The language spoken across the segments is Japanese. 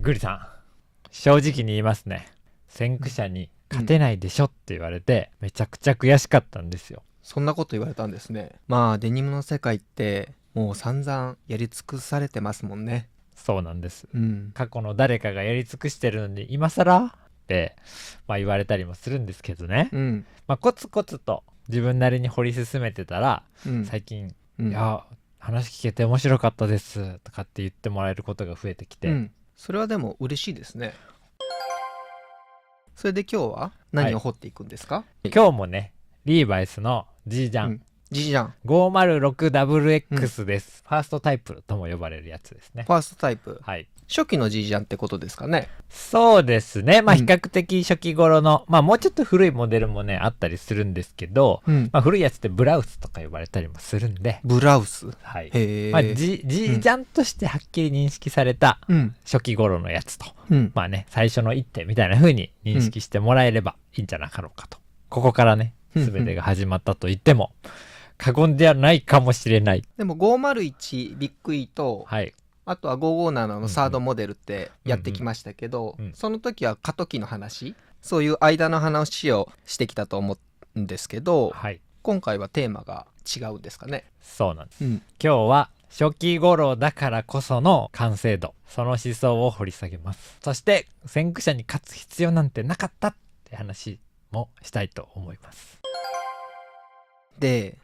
グリさん、正直に言いますね。先駆者に勝てないでしょって言われて、めちゃくちゃ悔しかったんですよ。そんなこと言われたんですね。まあデニムの世界ってもう散々やり尽くされてますもんね。そうなんです。うん。過去の誰かがやり尽くしてるのに今更って、言われたりもするんですけどね。うん。コツコツと自分なりに掘り進めてたら、最近、うん、いや話聞けて面白かったですとかって言ってもらえることが増えてきて、それはでも嬉しいですね。それで今日は何を掘っていくんですか？今日もね、リーバイスの G ジャン、G ジャン 506WX です、ファーストタイプとも呼ばれるやつですね。ファーストタイプ、はい、初期の G ジャンってことですかね。そうですね。比較的初期頃の、もうちょっと古いモデルもねあったりするんですけど、古いやつってブラウスとか呼ばれたりもするんで。ブラウス、はい。へえ。G ジャンとしてはっきり認識された初期頃のやつと、最初の一手みたいな風に認識してもらえればいいんじゃなかろうかと。ここからね、全てが始まったと言っても過言ではないかもしれない。でも501ビッグ E と、はい、あとは557のサードモデルってやってきましたけど、その時は過渡期の話、そういう間の話をしてきたと思うんですけど、今回はテーマが違うんですかね。そうなんです、今日は初期頃だからこその完成度、その思想を掘り下げます。そして先駆者に勝つ必要なんてなかったって話もしたいと思います。で、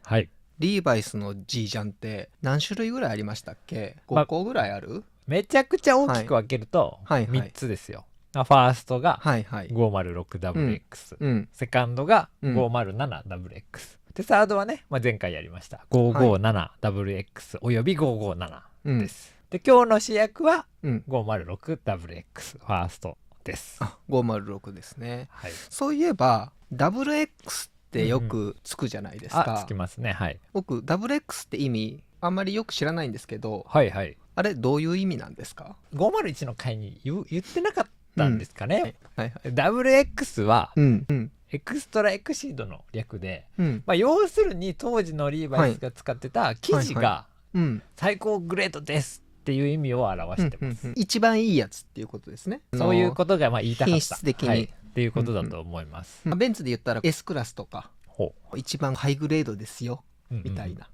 リーバイスの G ジャンって何種類ぐらいありましたっけ？ 5 個ぐらいある？めちゃくちゃ大きく分けると3つですよ。ファーストが 506WX、セカンドが 507WX、でサードはね、前回やりました 557WX および557です、で今日の主役は 506WX ファーストです。506ですね、そういえば WX ってよくつくじゃないですか。つきますね。僕 WX って意味あんまりよく知らないんですけど、あれどういう意味なんですか？501の回に言ってなかったんですかね。WX は、エクストラエクシードの略で、要するに当時のリーバイスが使ってた生地が最高グレードですっていう意味を表してます。一番いいやつっていうことですね。そういうことが言いたかった、品質的に、っていうことだと思います。ベンツで言ったら S クラスとか一番ハイグレードですよみたいな、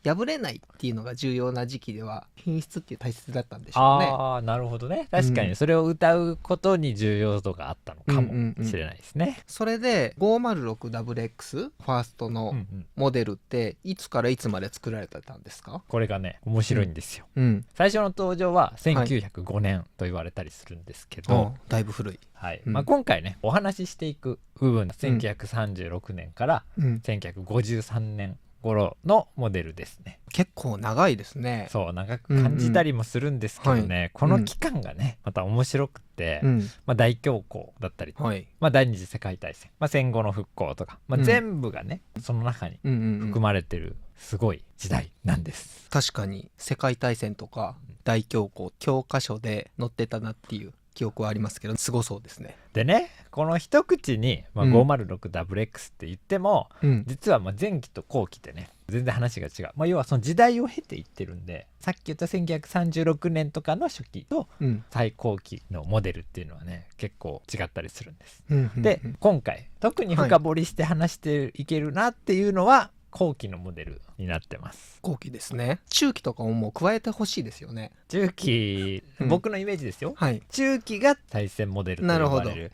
破れないっていうのが重要な時期では品質っていう大切だったんでしょうね。なるほどね。確かにそれを歌うことに重要度があったのかもしれないですね。それで 506WX ファーストのモデルっていつからいつまで作られてたんですか？これがね面白いんですよ、最初の登場は1905年と言われたりするんですけど、だいぶ古い。今回ねお話ししていく部分1936年から1953年頃のモデルですね。結構長いですね。そう長く感じたりもするんですけどね、この期間がねまた面白くて、大恐慌だったり、第二次世界大戦、戦後の復興とか、全部がねその中に含まれてるすごい時代なんです。確かに世界大戦とか大恐慌教科書で載ってたなっていう記憶はありますけど、すごそうですね。でね、この一口に、506WX って言っても、実は前期と後期ってね全然話が違う、要はその時代を経ていってるんで、さっき言った1936年とかの初期と最高期のモデルっていうのはね結構違ったりするんです、で今回特に深掘りして話していけるなっていうのは、後期のモデルになってます。後期ですね。中期とかももう加えてほしいですよね。中期、僕のイメージですよ、中期が対戦モデルと呼ばれる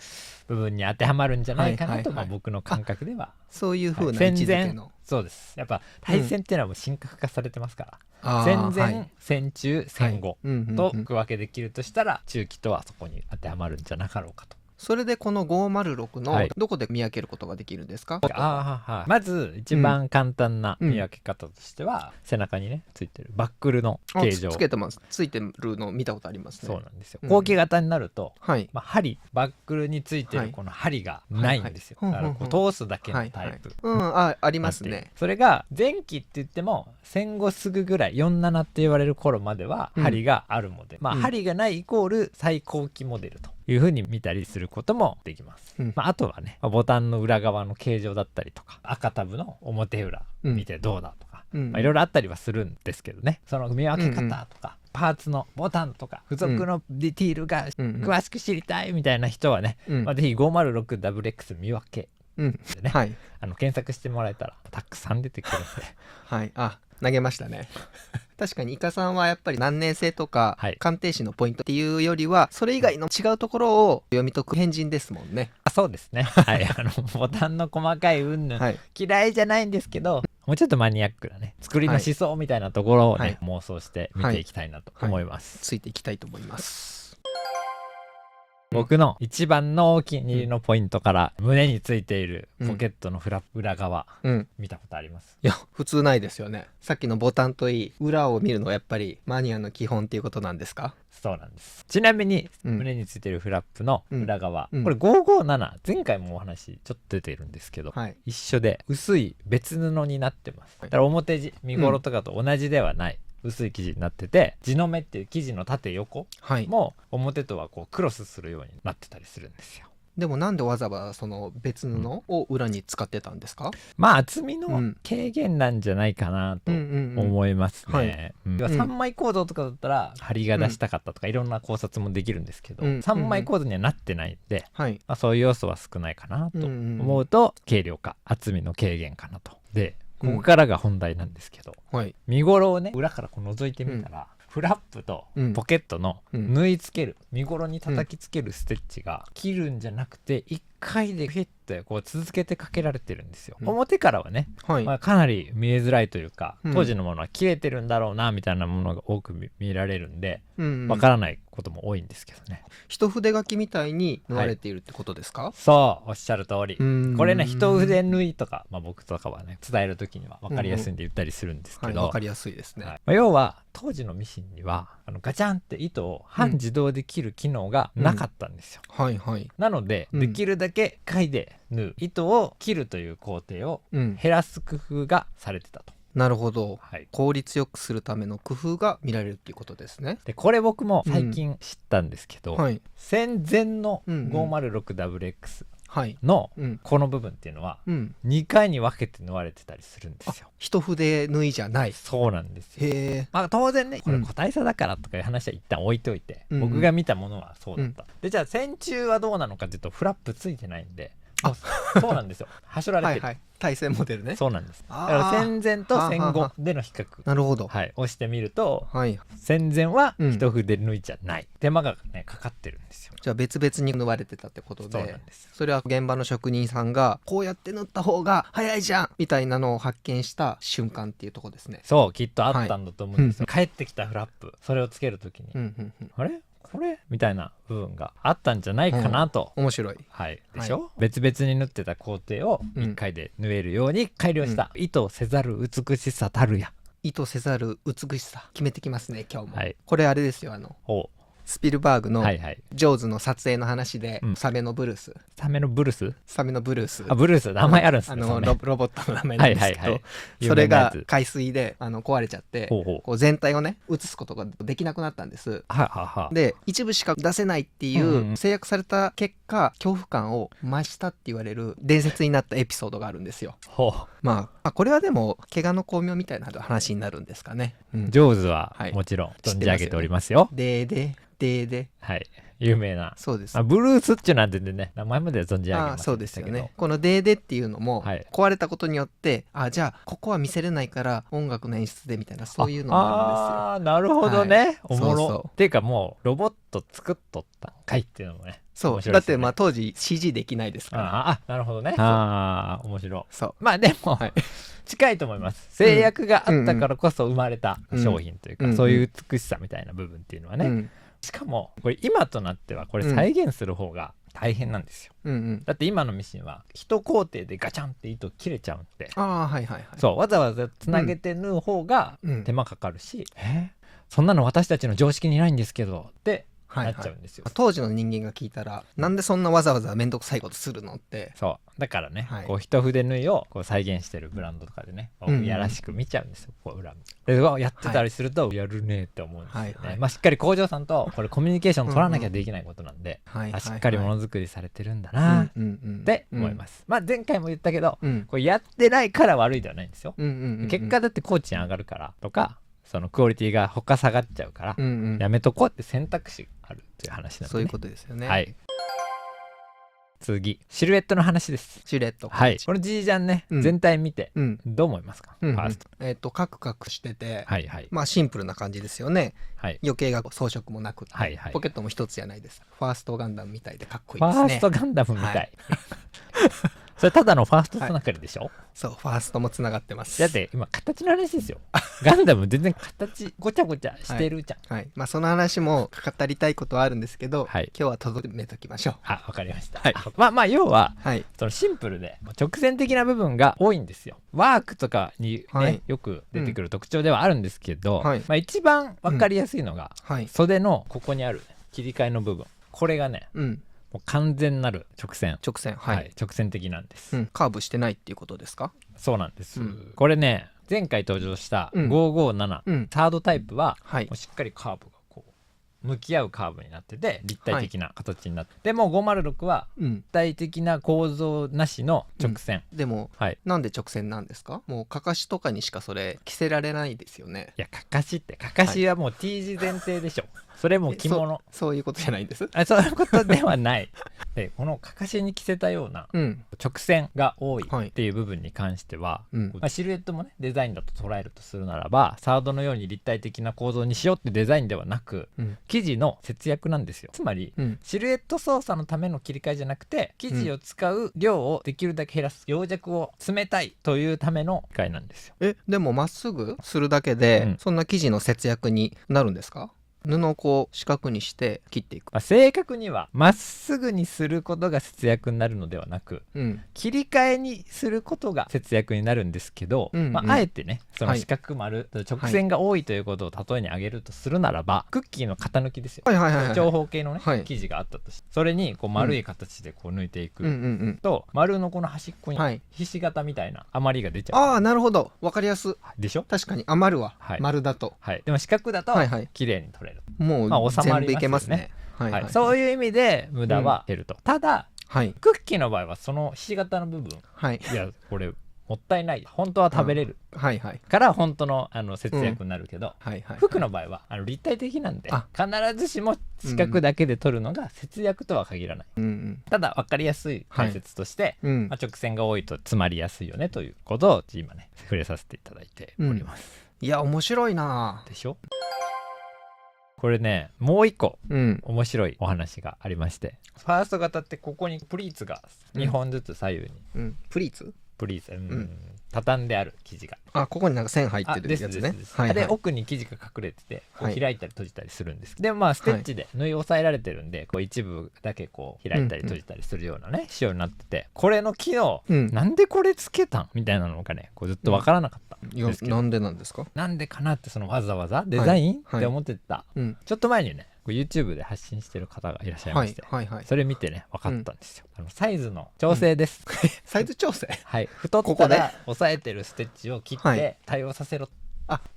部分に当てはまるんじゃないかなと、僕の感覚ではそういう風な位置づけの、そうです。やっぱ対戦っていうのはもう神格化されてますから、戦前、戦中、戦後と区分けできるとしたら、中期とはそこに当てはまるんじゃなかろうかと。それでこの506のどこで見分けることができるんですか？まず一番簡単な見分け方としては、背中にねついてるバックルの形状、つけてます。ついてるの見たことありますね。そうなんですよ。後期型になると、針、バックルについてるこの針がないんですよ。だから通すだけのタイプ、ありますね。それが前期って言っても戦後すぐぐらい47って言われる頃までは針があるモデル、針がないイコール最高期モデルというふうに見たりすることもできます、あとはね、ボタンの裏側の形状だったりとか、赤タブの表裏見てどうだとか、いろいろあったりはするんですけどね、その見分け方とか、パーツのボタンとか付属のディティールが詳しく知りたいみたいな人はね、ぜひ 506WX 見分けでね、検索してもらえたらたくさん出てくるんではい、投げましたね確かにイカさんはやっぱり難燃性とか鑑定士のポイントっていうよりはそれ以外の違うところを読み解く変人ですもんね。そうですねはいボタンの細かい云々、嫌いじゃないんですけど、もうちょっとマニアックなね作りの思想みたいなところをね、妄想して見ていきたいなと思います、ついていきたいと思います。僕の一番のお気に入りのポイントから、胸についているポケットのフラップ裏側、見たことあります？いや普通ないですよね。さっきのボタンといい裏を見るのはやっぱりマニアの基本っていうことなんですか？そうなんです。ちなみに、胸についているフラップの裏側、これ557、前回もお話ちょっと出ているんですけど、一緒で薄い別布になってます。だから表地身ごろとかと同じではない、薄い生地になってて、地の目っていう生地の縦横も表とはこうクロスするようになってたりするんですよ。でもなんでわざわざその別布を裏に使ってたんですか？まあ厚みの軽減なんじゃないかなと思いますね。3枚構造とかだったら張りが出したかったとかいろんな考察もできるんですけど、3枚構造にはなってないんで、そういう要素は少ないかなと思うと、軽量化、厚みの軽減かなと。でここからが本題なんですけど、身ごろをね裏からこう覗いてみたら、フラップとポケットの縫い付ける、身ごろに叩きつけるステッチが切るんじゃなくて1回でフィッとこう続けてかけられてるんですよ。表からはね、かなり見えづらいというか、当時のものは切れてるんだろうなみたいなものが多く見られるんで、わからないことも多いんですけどね。一筆書きみたいに縫われているってことですか？そうおっしゃる通り。これね一筆縫いとか、僕とかはね伝える時には分かりやすいんで言ったりするんですけど、分かりやすいですね。要は当時のミシンにはガチャンって糸を半自動で切る機能がなかったんですよ。なので、できるだけ1回で縫う、糸を切るという工程を減らす工夫がされてたと。なるほど、効率よくするための工夫が見られるっていうことですね。でこれ僕も最近知ったんですけど、戦前の 506WXのこの部分っていうのは2回に分けて縫われてたりするんですよ。一筆縫いじゃない。そうなんですよ。当然ねこれ個体差だからとかいう話は一旦置いといて、僕が見たものはそうだった。でじゃあ戦中はどうなのかっていうとフラップついてないんで、そうなんですよ、はしょられてる対戦モデルね。そうなんです。だから戦前と戦後での比較、なるほど、をしてみると、戦前は一筆縫いじゃない、手間がねかかってるんですよ。じゃあ別々に縫われてたってことで、そうなんです。それは現場の職人さんがこうやって縫った方が早いじゃんみたいなのを発見した瞬間っていうところですね。そうきっとあったんだと思うんですよ。帰ってきたフラップ、それをつけるときに、あれこれみたいな部分があったんじゃないかなと。面白い。でしょ、別々に縫ってた工程を1回で縫えるように改良した、意図せざる美しさたるや。意図せざる美しさ決めてきますね今日も。これあれですよ、スピルバーグのジョーズの撮影の話で、サメのブルース、サメのブルース、サメのブルース、ブルース名前あるんですね。ロボットの名前なんですけど、それが海水で壊れちゃって、こう全体をね映すことができなくなったんです。で一部しか出せないっていう制約された結果、恐怖感を増したって言われる伝説になったエピソードがあるんですよ。これはでも怪我の巧妙みたいな話になるんですかね。ジョーズはもちろん存じ上げておりますよ。有名な。そうです。ブルースっていうのは全然ね名前までは存じ上げませんでしたけど、そうですよね。このデーデっていうのも壊れたことによって、じゃあここは見せれないから音楽の演出でみたいな、そういうのもあるんですよ。なるほどね、おもろ。っていうかもうロボット作っとったんかいっていうのもね。そうだって当時 CG できないですから。なるほどね。面白い。でも近いと思います。制約があったからこそ生まれた商品というか、そういう美しさみたいな部分っていうのはね、しかもこれ今となってはこれ再現する方が大変なんですよ。だって今のミシンは一工程でガチャンって糸切れちゃうんで、そうわざわざつなげて縫う方が手間かかるし、そんなの私たちの常識にないんですけどってなっちゃうんですよ。当時の人間が聞いたら、なんでそんなわざわざ面倒くさいことするのって。そうだからね、こう一筆縫いをこう再現してるブランドとかでね、やらしく見ちゃうんですよ、こう裏でやってたりすると、やるねって思うんですよね。しっかり工場さんとこれコミュニケーション取らなきゃできないことなんで、しっかりものづくりされてるんだなって思います。前回も言ったけど、これやってないから悪いではないんですよ。結果だって工賃上がるからとか、そのクオリティが他下がっちゃうから、やめとこうって選択肢があるっていう話なんでね。そういうことですよね。はい。次、シルエットの話です。シルエット。はい。このじいちゃんね、全体見て、どう思いますか？ファースト。カクカクしてて、はいはい。まあシンプルな感じですよね。はい。余計が装飾もなく、はいはい。ポケットも一つじゃないです。ファーストガンダムみたいでかっこいいですね。ファーストガンダムみたい。それただのファーストつながりでしょ？そう、ファーストもつながってます。だって今形の話ですよ。ガンダム全然形ごちゃごちゃしてるじゃん。はい。まあその話も語りたいことはあるんですけど、今日はとどめときましょう。あ、わかりました。まあ要は、そのシンプルで直線的な部分が多いんですよ。ワークとかにね、よく出てくる特徴ではあるんですけど、まあ一番わかりやすいのが、袖のここにある切り替えの部分。これがね、もう完全なる直線、はい、直線的なんです、カーブしてないっていうことですか？そうなんです、これね、前回登場した557、サードタイプは、もうしっかりカーブがこう向き合うカーブになってて立体的な形になって、でも506は立体的な構造なしの直線、でも、なんで直線なんですか？もうかかしとかにしかそれ着せられないですよね。いや、かかしはもう T 字前提でしょ。それも着物、そういうことじゃないんです。そういうことではない。で、このかかしに着せたような直線が多いっていう部分に関しては、シルエットもねデザインだと捉えるとするならば、サードのように立体的な構造にしようってデザインではなく、生地の節約なんですよ。つまり、シルエット操作のための切り替えじゃなくて、生地を使う量をできるだけ減らす、溶弱を詰めたいというための機械なんですよ。でもまっすぐするだけで、そんな生地の節約になるんですか？布をこう四角にして切っていく、正確にはまっすぐにすることが節約になるのではなく、切り替えにすることが節約になるんですけど、あえてねその四角丸、直線が多いということを例えに挙げるとするならば、クッキーの型抜きですよ。長方形のね、生地があったとして、それにこう丸い形でこう抜いていくと、丸のこの端っこにひし形みたいな余りが出ちゃう。ああ、なるほど、わかりやすでしょ。確かに余るわ、丸だと。でも四角だと綺麗に取れる。もう全部いけますね。そういう意味で無駄は減ると。ただクッキーの場合はそのひし形の部分、いやこれもったいない、本当は食べれるから本当の節約になるけど、服の場合は立体的なんで必ずしも四角だけで取るのが節約とは限らない。ただ分かりやすい解説として、直線が多いと詰まりやすいよねということを今ね触れさせていただいております。いや面白いな。でしょ。これね、もう一個面白いお話がありまして、ファースト型ってここにプリーツが2本ずつ左右に、プリーツ、畳んである生地が、ここになんか線入ってるやつね。で奥に生地が隠れててこう開いたり閉じたりするんです。でもまあステッチで縫い押さえられてるんで、こう一部だけこう開いたり閉じたりするようなね仕様になってて、これの機能、なんでこれつけたんみたいなのがねこうずっとわからなかったんですけど、なんでなんですか？なんでかなって、そのわざわざデザインって思ってた、ちょっと前にねYouTube で発信してる方がいらっしゃいまして、それ見てね分かったんですよ。サイズの調整です。サイズ調整。太ったら押さえてるステッチを切って対応させろ。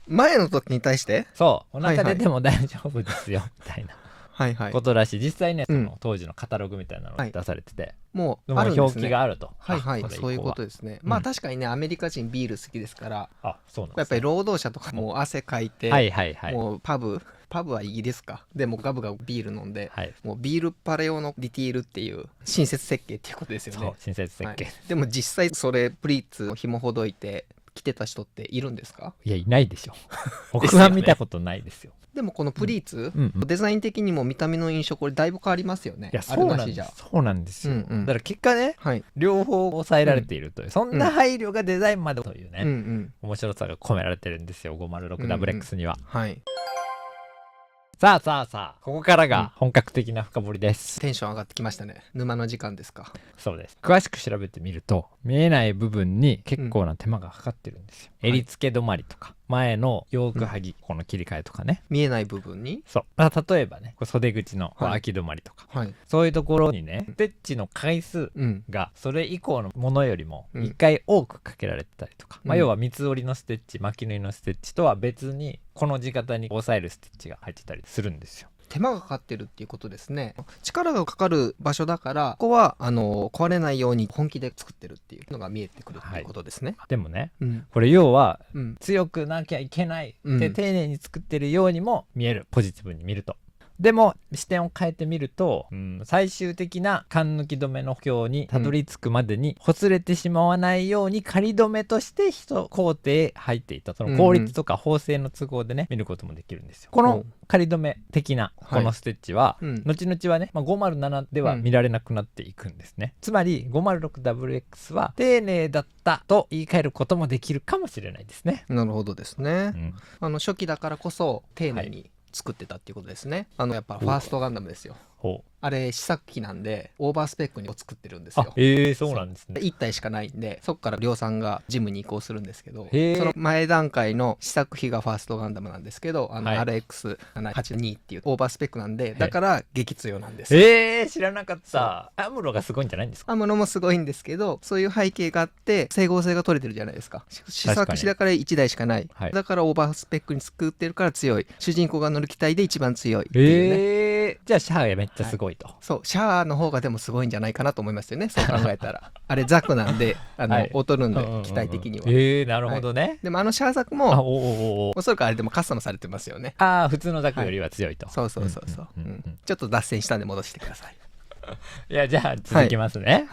前の時に対して、そうお腹ででも大丈夫ですよみたいなことらしい。実際ねその当時のカタログみたいなのが出されてて、もう表記があると。そういうことですね。まあ確かにねアメリカ人ビール好きですから、やっぱり労働者とかも汗かいて、もうパブはイギリスか、でもガブガブビール飲んで、もうビールパレ用のディティールっていう親切設計っていうことですよね。親切設計、でも実際それプリーツを紐ほどいて着てた人っているんですか？いやいないでしょ。僕は見たことないですよ。でもこのプリーツ、デザイン的にも見た目の印象これだいぶ変わりますよね。いやそうなんですよ。だから結果ね、両方抑えられているという、そんな配慮がデザインまでというね、面白さが込められてるんですよ 506WX には。さあここからが本格的な深掘りです。テンション上がってきましたね。沼の時間ですか？そうです。詳しく調べてみると見えない部分に結構な手間がかかってるんですよ。襟付け止まりとか前のヨークはぎ、この切り替えとかね、見えない部分に、例えばね袖口の開き止まりとか、そういうところにねステッチの回数がそれ以降のものよりも1回多くかけられてたりとか、要は三つ折りのステッチ、巻き縫いのステッチとは別にこの字型に押さえるステッチが入ってたりするんですよ。手間がかかってるっていうことですね。力がかかる場所だからここは壊れないように本気で作ってるっていうのが見えてくるっていうことですね。でもね、これ要は、強くなきゃいけないって丁寧に作ってるようにも見える、ポジティブに見ると。でも視点を変えてみると、最終的な缶抜き止めの表にたどり着くまでに、ほつれてしまわないように仮止めとして一工程入っていた、その効率とか縫製の都合でね見ることもできるんですよ。この仮止め的なこのステッチは、後々はね、507では見られなくなっていくんですね。つまり 506WX は丁寧だったと言い換えることもできるかもしれないですね。なるほどですね。初期だからこそ丁寧に作ってたっていうことですね。やっぱファーストガンダムですよ。あれ試作機なんでオーバースペックに作ってるんですよ。そうなんですね。1体しかないんで、そこから量産がジムに移行するんですけど、その前段階の試作機がファーストガンダムなんですけど、RX782 っていうオーバースペックなんで、だから激強なんです。知らなかった。アムロがすごいんじゃないんですか？アムロもすごいんですけど、そういう背景があって整合性が取れてるじゃないですか。試作機だから1台しかない、だからオーバースペックに作ってるから強い、主人公が乗る機体で一番強いっていうね。じゃあシャアがめっちゃすごいと。そう、シャアの方がでもすごいんじゃないかなと思いますよね、そう考えたら。あれザクなんで劣るんで、機体的には。なるほどね。でもシャアザクもおそらくあれでもカスタムされてますよね。普通のザクよりは強いと。そうちょっと脱線したんで戻してください。いや、じゃあ続きますね。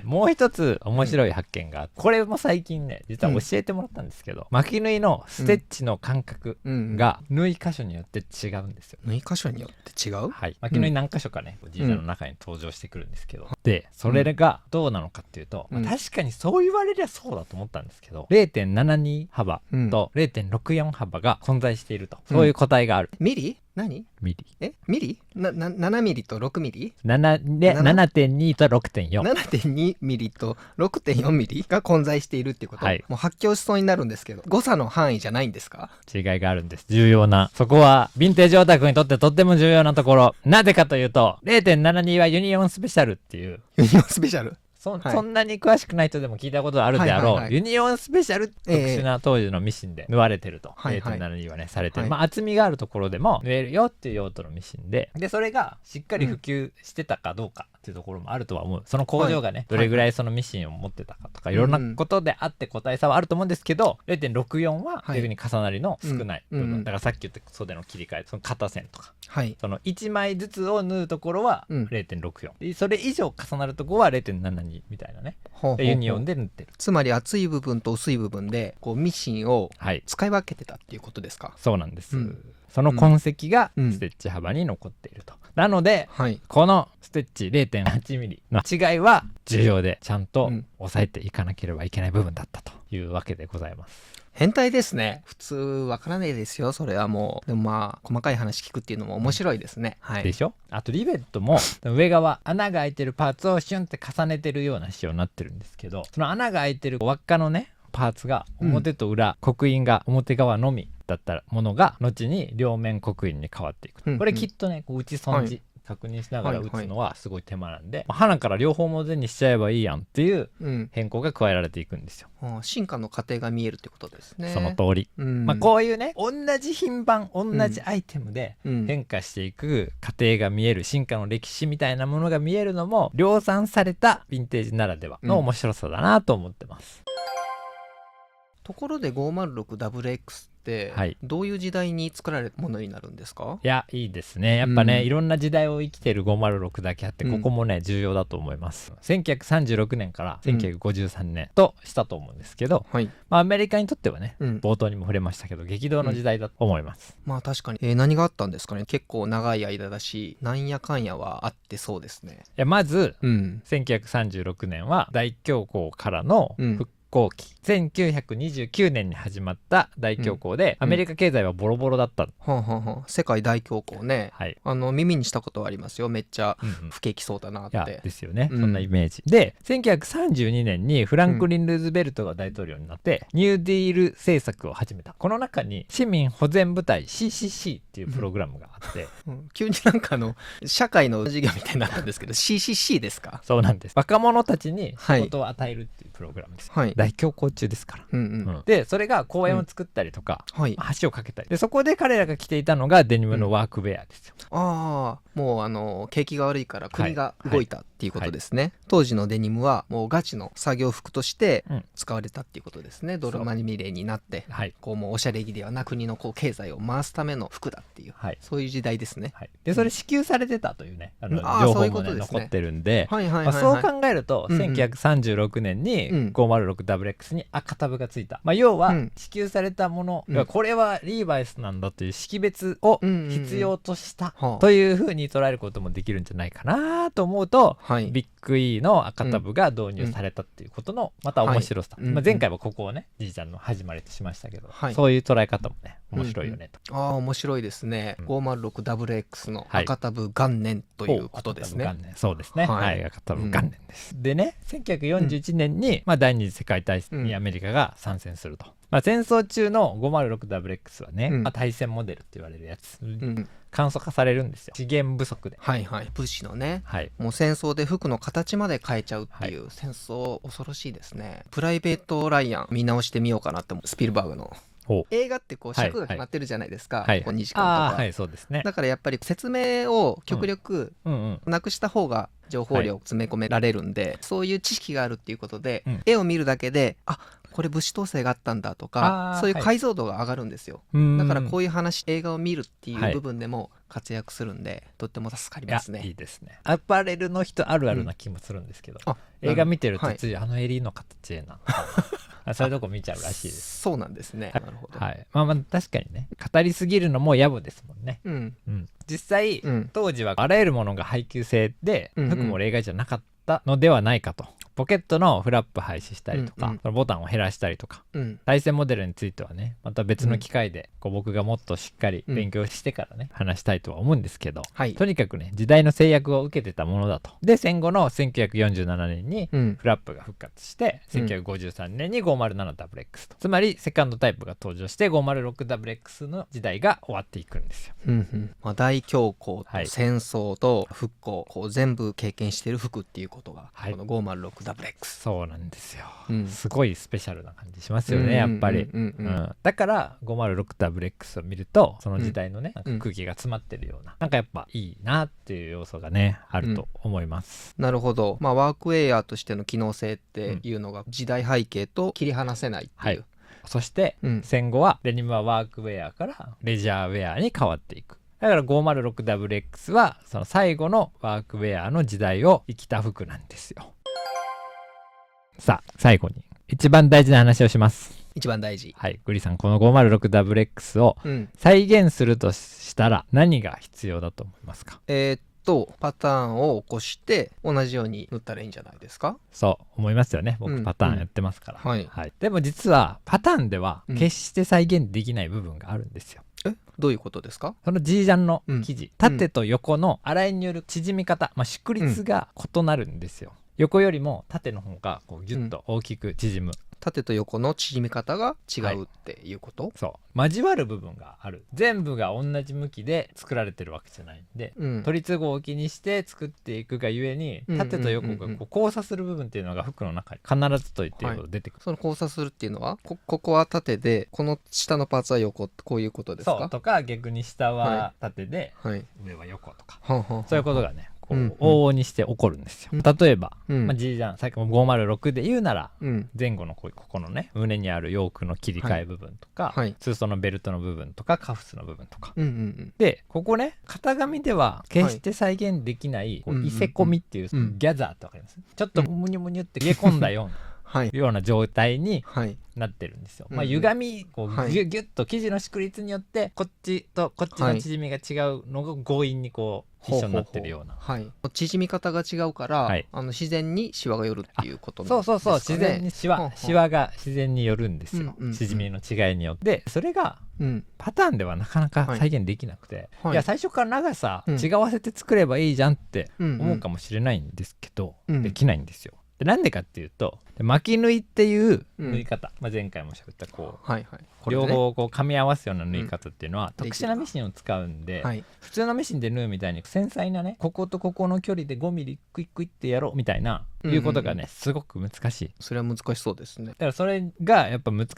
もう一つ面白い発見があって、これも最近ね実は教えてもらったんですけど、巻き縫いのステッチの感覚が縫い箇所によって違うんですよ。縫い箇所によって違う？はい、巻き縫い何箇所かね神社の中に登場してくるんですけど、でそれがどうなのかっていうと、確かにそう言われりゃそうだと思ったんですけど、 0.72 幅と 0.64 幅が混在していると、そういう個体がある。ミリ？何？ミリ？ミリ？7ミリと6ミリ？ 7.2 と 6.4。 7.2 ミリと 6.4 ミリが混在しているっていうこと、もう発狂しそうになるんですけど、誤差の範囲じゃないんですか？違いがあるんです。重要な、そこはヴィンテージオタクにとってとっても重要なところ。なぜかというと 0.72 はユニオンスペシャルっていう、ユニオンスペシャル、そんなに詳しくない人でも聞いたことあるであろう、ユニオンスペシャル特殊な当時のミシンで縫われてると、0.72 はねされてる、厚みがあるところでも縫えるよっていう用途のミシンで、それがしっかり普及してたかどうかっていうところもあるとは思う。その工場がね、どれぐらいそのミシンを持ってたかとか、いろんなことであって個体差はあると思うんですけど、0.64 は逆に重なりの少ない部分、だからさっき言った袖の切り替え、その肩線とか、その1枚ずつを縫うところは 0.64、それ以上重なるところは 0.72 みたいなね、ユニオンで縫ってる。つまり厚い部分と薄い部分でこうミシンを使い分けてたっていうことですか？そうなんです、その痕跡がステッチ幅に残っていると。なので、このステッチ 0.8 ミリの違いは重要で、ちゃんと抑えていかなければいけない部分だったというわけでございます。変態ですね。普通わからないですよ、それはもう。でも細かい話聞くっていうのも面白いですね。でしょ。あとリベットも上側穴が開いてるパーツをシュンって重ねてるような仕様になってるんですけど、その穴が開いてる輪っかのねパーツが表と裏、刻印が表側のみだったものが後に両面刻印に変わっていく、これきっとねこう打ち損じ、確認しながら打つのはすごい手間なんで、鼻から両方文字にしちゃえばいいやんっていう変更が加えられていくんですよ。進化の過程が見えるってことですね。その通り、こういうね同じ品番同じアイテムで変化していく過程が見える、進化の歴史みたいなものが見えるのも量産されたヴィンテージならではの面白さだなと思ってます。ところで 506WX ってどういう時代に作られたものになるんですか？いや、いいですね。やっぱね、いろんな時代を生きている506だけあって、ここもね重要だと思います。1936年から1953年としたと思うんですけど、アメリカにとってはね、冒頭にも触れましたけど激動の時代だと思います。確かに、何があったんですかね。結構長い間だし、なんやかんやはあってそうですね。いや、まず、1936年は大恐慌からの復後期、1929年に始まった大恐慌で、アメリカ経済はボロボロだった、世界大恐慌ね、耳にしたことはありますよ。めっちゃ不景気そうだなって、ですよね、そんなイメージで、1932年にフランクリン・ルーズベルトが大統領になってニューディール政策を始めた。この中に市民保全部隊 CCC っていうプログラムがあって、急になんか社会の授業みたいになったんですけどCCC ですか？そうなんです。若者たちに仕事を与えるっていうプログラムです、大恐慌中ですから、でそれが公園を作ったりとか、橋を架けたりで、そこで彼らが着ていたのがデニムのワークウェアですよ。ああ、もう景気が悪いから国が動いたっていうことですね。当時のデニムはもうガチの作業服として使われたっていうことですね。泥まみれになって、こうもうおしゃれ着ではなく国のこう経済を回すための服だっていう、そういう時代ですね。でそれ支給されてたというね、情報もね残ってるんで、そう考えると1936年に 506XX に赤タブがついた、要は支給されたもの、これはリーバイスなんだという識別を必要としたというふうに捉えることもできるんじゃないかなと思うと、ビッグ E の赤タブが導入されたっていうことのまた面白さ、前回はここをねじいちゃんの始まりとしましたけど、そういう捉え方もね面白いよねと。面白いですね。506WX の赤タブ元年ということですね。そうですね、赤タブ元年です。でね、1941年に第二次世界大戦にアメリカが参戦すると。戦争中の 506WX はね、対戦モデルって言われるやつ、簡素化されるんですよ、資源不足で。物資のね、もう戦争で服の形まで変えちゃうっていう、戦争恐ろしいですね。プライベート・ライアン見直してみようかなって思う。スピルバーグの映画ってこう尺が決まってるじゃないですか、こう2時間とか、そうですね。だからやっぱり説明を極力なくした方が情報量を詰め込められるんで、そういう知識があるっていうことで、絵を見るだけでこれ物資統制があったんだとか、そういう解像度が上がるんですよ。だからこういう話、映画を見るっていう部分でも活躍するんで、とっても助かりますね。いいですね。アパレルの人あるあるな気もするんですけど、映画見てるとつい襟の形へなそういうとこ見ちゃうらしいです。そうなんですね。なるほど。確かにね、語りすぎるのも野暮ですもんね。実際、当時はあらゆるものが配給制で、服も例外じゃなかったのではないかと。ポケットのフラップ廃止したりとか、ボタンを減らしたりとか、対戦モデルについてはね、また別の機会で僕がもっとしっかり勉強してからね、話したいとは思うんですけど、とにかくね、時代の制約を受けてたものだと。で、戦後の1947年にフラップが復活して、1953年に 507WX と、つまりセカンドタイプが登場して 506WX の時代が終わっていくんですよ。大恐慌と戦争と復興、こう全部経験している服っていうことが、この 506WX。そうなんですよ、すごいスペシャルな感じしますよね、やっぱり。だから 506WX を見ると、その時代のね、空気が詰まってるような、なんかやっぱいいなっていう要素がねあると思います。なるほど。ワークウェアとしての機能性っていうのが時代背景と切り離せないっていう、そして戦後はデニムはワークウェアからレジャーウェアに変わっていく。だから 506WX はその最後のワークウェアの時代を生きた服なんですよ。さあ、最後に一番大事な話をします。一番大事。グリさん、この 506WX を再現するとしたら何が必要だと思いますか？パターンを起こして同じように縫ったらいいんじゃないですか？そう思いますよね。僕パターンやってますから。でも実はパターンでは決して再現できない部分があるんですよ。どういうことですか？そのジージャンの生地、縦と横の洗いによる縮み方、縮率が異なるんですよ。横よりも縦の方がこうギュッと大きく縮む。縦と横の縮み方が違うっていうこと？そう交わる部分がある。全部が同じ向きで作られてるわけじゃないんで、取り都合を気にして作っていくがゆえに、縦と横がこう交差する部分っていうのが服の中に必ずと言っていいほど出てくる。その交差するっていうのは ここは縦でこの下のパーツは横、こういうことですか？そうとか、逆に下は縦で、上は横とか、そういうことがね往々にして起こるんですよ。例えば、ジージャン、さっきも506で言うなら、前後のここのね胸にあるヨークの切り替え部分とか、ツーソのベルトの部分とか、カフスの部分とか、でここね、型紙では決して再現できない、伊勢込みっていう、ギャザーってわかります？ちょっとムニュムニュって入れ込んだようなような状態になってるんですよ。歪みこうギュッと生地の縮率によってこっちとこっちの縮みが違うのが強引にこう一緒になってるような、縮み方が違うから、自然にシワが寄るっていうことなんですかね。そう自然にシワが自然に寄るんですよ、縮みの違いによって。それがパターンではなかなか再現できなくて、いや最初から長さ違わせて作ればいいじゃんって思うかもしれないんですけど、できないんですよ。でなんでかっていうと、で巻き縫いっていう縫い方、前回も喋ったこう、両方こう噛み合わすような縫い方っていうのは、特殊なミシンを使うんで、普通のミシンで縫うみたいに繊細なね、こことここの距離で5ミリクイックイってやろうみたいな、いうことがねすごく難しい。それは難しそうですね。だからそれがやっぱ難しい、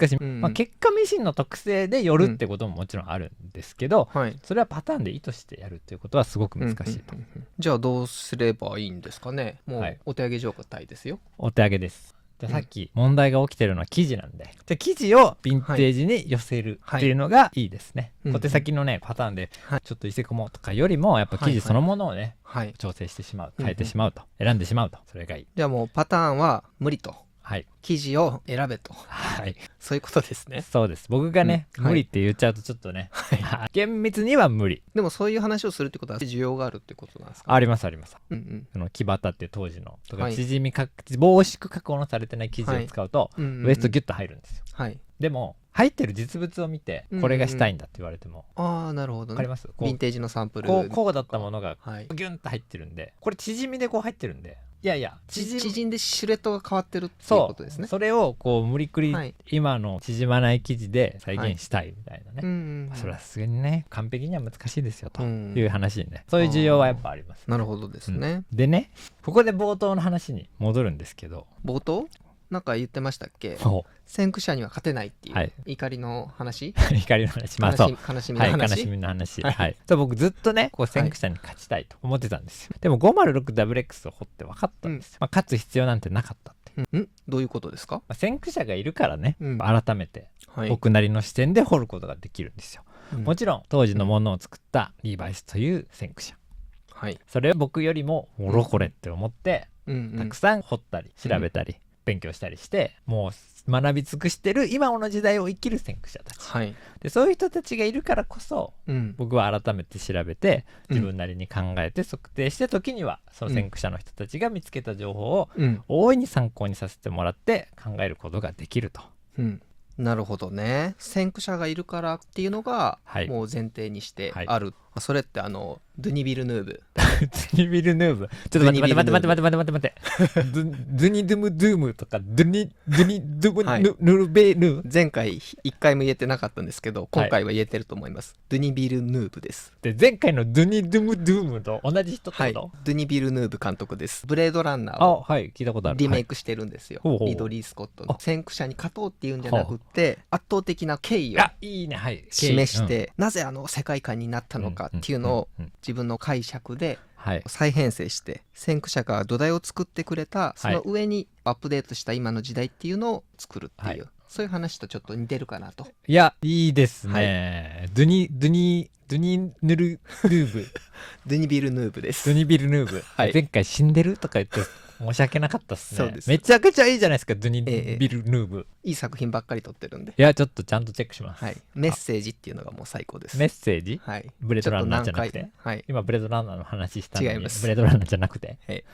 結果ミシンの特性でよるってことももちろんあるんですけど、それはパターンで意図してやるっていうことはすごく難しいと。じゃあどうすればいいんですかね。もうお手上げ状態ですよ。お手上げです。じゃあさっき問題が起きてるのは生地なんで、じゃあ生地をヴィンテージに寄せるっていうのがいいですね。小手先のねパターンでちょっと伊勢込もうとかよりもやっぱ生地そのものをね調整してしまう、変えてしまうと、選んでしまうと、それがいい。じゃあもうパターンは無理と。生地を選べと。そういうことですね。そうです。僕がね、無理って言っちゃうとちょっとね、厳密には無理。でもそういう話をするってことは需要があるってことなんですか。ありますあります。木旗っていう当時のとか縮み防縮加工のされてない生地を使うとウエストギュッと入るんですよ。でも入ってる実物を見てこれがしたいんだって言われても、なるほどね。わかります？ヴィンテージのサンプルこうだったものがギュンと入ってるんで、これ縮みでこう入ってるんで、いやいや縮んでシルエットが変わってるっていうことですね。それをこう無理くり今の縮まない生地で再現したいみたいなね。それはさすがにね完璧には難しいですよという話にね、そういう需要はやっぱあります。なるほどですね。でね、ここで冒頭の話に戻るんですけど、冒頭なんか言ってましたっけ。先駆者には勝てないっていう怒りの話。怒りの話、まあそう悲しみの話。悲しみの話。僕ずっとねこう先駆者に勝ちたいと思ってたんですよ。でも 506WX を掘って分かったんですよ。勝つ必要なんてなかったって。どういうことですか。先駆者がいるからね、改めて僕なりの視点で掘ることができるんですよ。もちろん当時のものを作ったリーバイスという先駆者、それを僕よりももろこれって思ってたくさん掘ったり調べたり勉強したりして、もう学び尽くしてる今の時代を生きる先駆者たち、でそういう人たちがいるからこそ、僕は改めて調べて自分なりに考えて測定して、時にはその先駆者の人たちが見つけた情報を大いに参考にさせてもらって考えることができると。なるほどね。先駆者がいるからっていうのがもう前提にしてある。それってドゥニ・ビルヌーブ。ドゥニ・ビルヌーブ。ちょっと待ってドゥニ・ドゥム・ドゥームとかドゥニ・ドゥム・ヌルベヌ。前回1回も言えてなかったんですけど、今回は言えてると思います。ドゥニ・ビルヌーブです。で前回のドゥニ・ドゥム・ドゥームと同じ人ってこと？ドゥニ・ビルヌーブ監督です。ブレードランナーを聞いたことある。リメイクしてるんですよ。リドリー・スコットの先駆者に勝とうっていうんじゃなくて、圧倒的な敬意を示して、なぜ世界観になったのかっていうのを自分の解釈で再編成して、先駆者が土台を作ってくれたその上にアップデートした今の時代っていうのを作るっていう、そういう話とちょっと似てるかなと。いやいいですね。ドゥニヌルヌーブドゥニビルヌーブです。ドゥニビルヌーブ、前回死んでるとか言って申し訳なかったっすね。そうです。めちゃくちゃいいじゃないですか、ドゥニビルヌーブ。いい作品ばっかり撮ってるんで。いやちょっとちゃんとチェックします。メッセージっていうのがもう最高です。メッセージ？ブレードランナーじゃなくて、今ブレードランナーの話したのに、違います。ブレードランナーじゃなくて、メ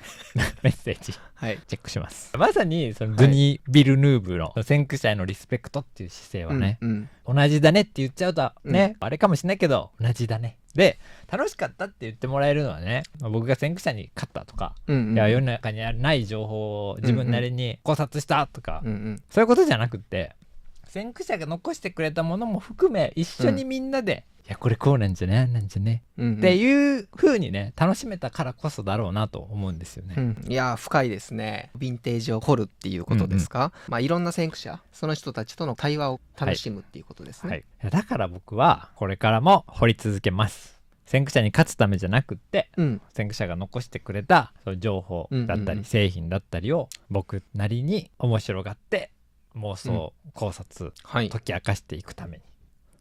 ッセージ、チェックします。まさにそのドゥニビルヌーブの先駆者へのリスペクトっていう姿勢はね、同じだねって言っちゃうとね、あれかもしれないけど同じだね。で楽しかったって言ってもらえるのはね、僕が先駆者に勝ったとか、いや世の中にない情報を自分なりに考察したとか、そういうことじゃなくって、先駆者が残してくれたものも含め一緒にみんなで、いやこれこうなんじゃねなんじゃね、っていう風にね楽しめたからこそだろうなと思うんですよね。いや深いですね。ヴィンテージを掘るっていうことですか。いろんな先駆者、その人たちとの対話を楽しむっていうことですね。だから僕はこれからも掘り続けます。先駆者に勝つためじゃなくって、先駆者が残してくれたそういう情報だったり、製品だったりを僕なりに面白がって妄想、考察、解き明かしていくために。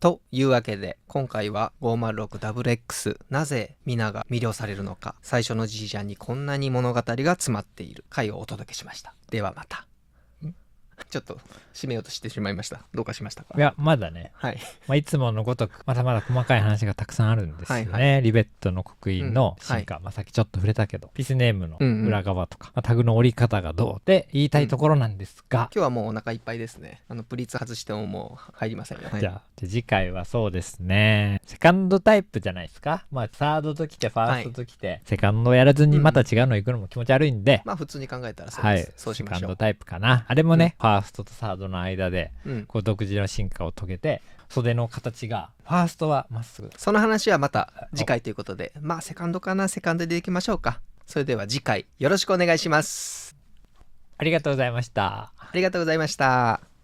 というわけで今回は 506WX なぜ皆が魅了されるのか、最初のじいちゃんにこんなに物語が詰まっている回をお届けしました。ではまた。ちょっと締めようとしてしまいました。どうかしましたか？いやまだね、はい、いつものごとくまだまだ細かい話がたくさんあるんですよね、はいはい、リベットの刻印の進化、さっきちょっと触れたけどピースネームの裏側とか、タグの折り方がどうって言いたいところなんですが、今日はもうお腹いっぱいですね。プリーツ外してももう入りませんよ。じゃあ次回はそうですね、セカンドタイプじゃないですか。サードときてファーストときて、セカンドをやらずにまた違うの行くのも気持ち悪いんで、普通に考えたらそうです、そうしましょう。セカンドタイプかな。あれもね、ファーストとサードの間で、こう独自の進化を遂げて、袖の形がファーストはまっすぐ。その話はまた次回ということで、セカンドかな、セカンドでいきましょうか。それでは次回よろしくお願いします。ありがとうございました。ありがとうございました。